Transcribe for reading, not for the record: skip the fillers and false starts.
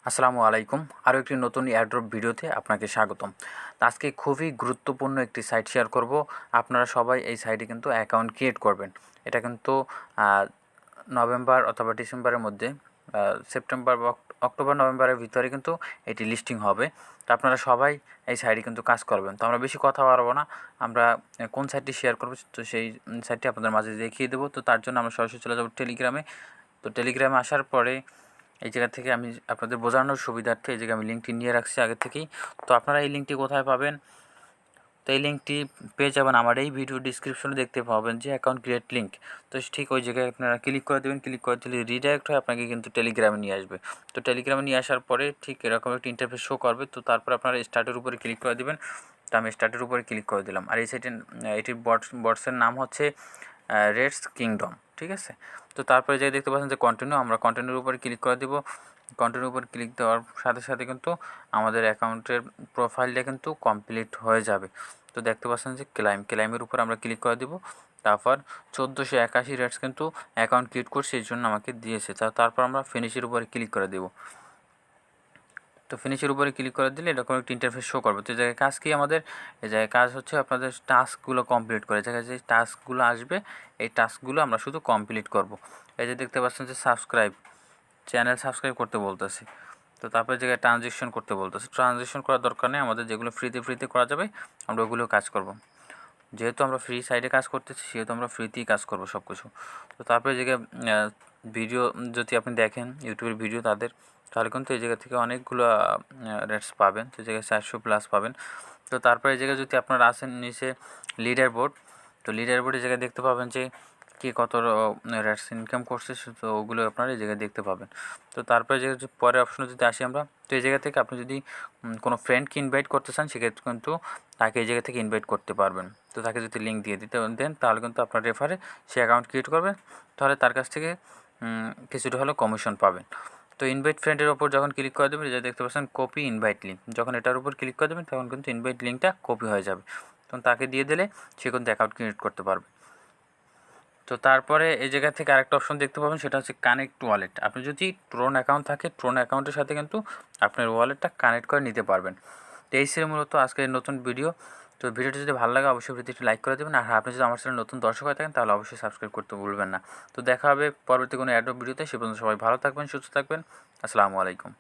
আসসালামু আলাইকুম। আরও একটি নতুন এয়ারড্রপ ভিডিওতে আপনাকে স্বাগতম। তো আজকে খুবই গুরুত্বপূর্ণ একটি সাইট শেয়ার করব। আপনারা সবাই এই সাইটে কিন্তু অ্যাকাউন্ট ক্রিয়েট করবেন। এটা কিন্তু নভেম্বর অথবা ডিসেম্বরের মধ্যে, সেপ্টেম্বর বা অক্টোবর নভেম্বরের ভিতরে কিন্তু এটি লিস্টিং হবে। তো আপনারা সবাই এই সাইটে কিন্তু কাজ করবেন। তো আমরা বেশি কথা বাড়াবো না, আমরা কোন সাইটটি শেয়ার করবো তো সেই সাইটটি আপনাদের মাঝে দেখিয়ে দেবো। তো তার জন্য আমরা সরাসরি চলে যাবো টেলিগ্রামে। তো টেলিগ্রামে আসার পরে এই জায়গা থেকে আমি আপনাদের বোঝানোর সুবিধার্থে এই জায়গায় আমি লিঙ্কটি নিয়ে রাখছি আগে থেকেই। তো আপনারা এই লিঙ্কটি কোথায় পাবেন? তো এই লিঙ্কটি পেয়ে যাবেন আমার এই ভিডিও ডিসক্রিপশনে, দেখতে পাবেন যে অ্যাকাউন্ট ক্রিয়েট লিঙ্ক। তো ঠিক ওই জায়গায় আপনারা ক্লিক করে দেবেন। ক্লিক করে দিলে রিডাইরেক্ট হয়ে আপনাকে কিন্তু টেলিগ্রামে নিয়ে আসবে। তো টেলিগ্রামে নিয়ে আসার পরে ঠিক এরকম একটা ইন্টারফেস শো করবে। তো তারপর আপনারা স্টার্টের উপরে ক্লিক করে দেবেন। তো আমি স্টার্টের উপরে ক্লিক করে দিলাম। আর এই সাইটের এটির বটসের নাম হচ্ছে রেডস কিংডম, ঠিক আছে। তো তারপরে যাই দেখতে পাচ্ছেন যে কন্টিনিউ, আমরা কন্টিনিউর উপরে ক্লিক করে দেবো। কন্টিনিউর উপর ক্লিক দেওয়ার সাথে সাথে কিন্তু আমাদের অ্যাকাউন্টের প্রোফাইলটা কিন্তু কমপ্লিট হয়ে যাবে। তো দেখতে পাচ্ছেন যে ক্লাইমের উপর আমরা ক্লিক করে দেবো। তারপর 1481 রেটস কিন্তু অ্যাকাউন্ট ক্রিয়েট করছে, এই জন্য আমাকে দিয়েছে। তারপর আমরা ফিনিশের উপরে ক্লিক করে দেবো। তো ফিনিশের উপরে ক্লিক করে দিলে এরকম একটা ইন্টারফেস শো করবে। তো এই জায়গায় কাজ কি আমাদের? এই জায়গায় কাজ হচ্ছে আপনাদের টাস্কগুলো কমপ্লিট করে। এই জায়গায় যে টাস্কগুলো আসবে এই টাস্কগুলো আমরা শুধু কমপ্লিট করব। এই যে দেখতে পাচ্ছেন যে চ্যানেল সাবস্ক্রাইব করতে বলতেছি। তো তারপরে জায়গায় ট্রানজেকশন করতে বলতেছে। ট্রানজেকশন করার দরকার নেই, আমাদের যেগুলো ফ্রিতে করা যাবে আমরা ওগুলো কাজ করব। যেহেতু আমরা ফ্রি সাইডে কাজ করতেছি সেহেতু আমরা ফ্রিতেই কাজ করব সব কিছু। তো তারপরে জায়গায় ভিডিও যদি আপনি দেখেন ইউটিউবের ভিডিও তাদের, তাহলে কিন্তু এই জায়গা থেকে অনেকগুলো রেটস পাবেন। তো এই জায়গায় 400+ পাবেন। তো তারপরে এই জায়গায় যদি আপনারা আসেন নিচে লিডার বোর্ড, তো লিডার বোর্ডের জায়গায় দেখতে পাবেন যে কে কত রেটস ইনকাম করছে, তো ওগুলো আপনারা এই জায়গায় দেখতে পাবেন। তো তারপরে যে পরের অপশনে যদি আসি আমরা, তো এই জায়গা থেকে আপনি যদি কোনো ফ্রেন্ডকে ইনভাইট করতে চান সেক্ষেত্রে কিন্তু তাকে এই জায়গা থেকে ইনভাইট করতে পারবেন। তো তাকে যদি লিঙ্ক দিয়ে দেন তাহলে কিন্তু আপনার রেফারে সে অ্যাকাউন্ট ক্রিয়েট করবে, তাহলে তার কাছ থেকে কিছুটা হলেও কমিশন পাবেন। তো ইনভাইট ফ্রেন্ডের ওপর যখন ক্লিক করে দেবেন, যে দেখতে পাচ্ছেন কপি ইনভাইট লিঙ্ক, যখন এটার উপর ক্লিক করে দেবেন তখন কিন্তু ইনভাইট লিঙ্কটা কপি হয়ে যাবে। তখন তাকে দিয়ে দিলে সে কিন্তু অ্যাকাউন্ট ক্রিয়েট করতে পারবে। তো তারপরে এই জায়গা থেকে আরেকটা অপশন দেখতে পাবেন, সেটা হচ্ছে কানেক্ট ওয়ালেট। আপনি যদি ট্রোন অ্যাকাউন্ট থাকে ট্রোন অ্যাকাউন্টের সাথে কিন্তু আপনার ওয়ালেটটা কানেক্ট করে নিতে পারবেন। তো এই ছিল মূলত আজকের নতুন ভিডিও। তো ভিডিওটি যদি ভালো লাগে অবশ্যই ভিডিওটি লাইক করে দেবেন। আর আপনি যদি আমার চ্যানেল নতুন দর্শক হয়ে থাকেন তাহলে অবশ্যই সাবস্ক্রাইব করতে ভুলবেন না। তো দেখা হবে পরবর্তী কোনো অ্যাড ভিডিওতে। সে পর্যন্ত সবাই ভালো থাকবেন, সুস্থ থাকবেন। আসসালামু আলাইকুম।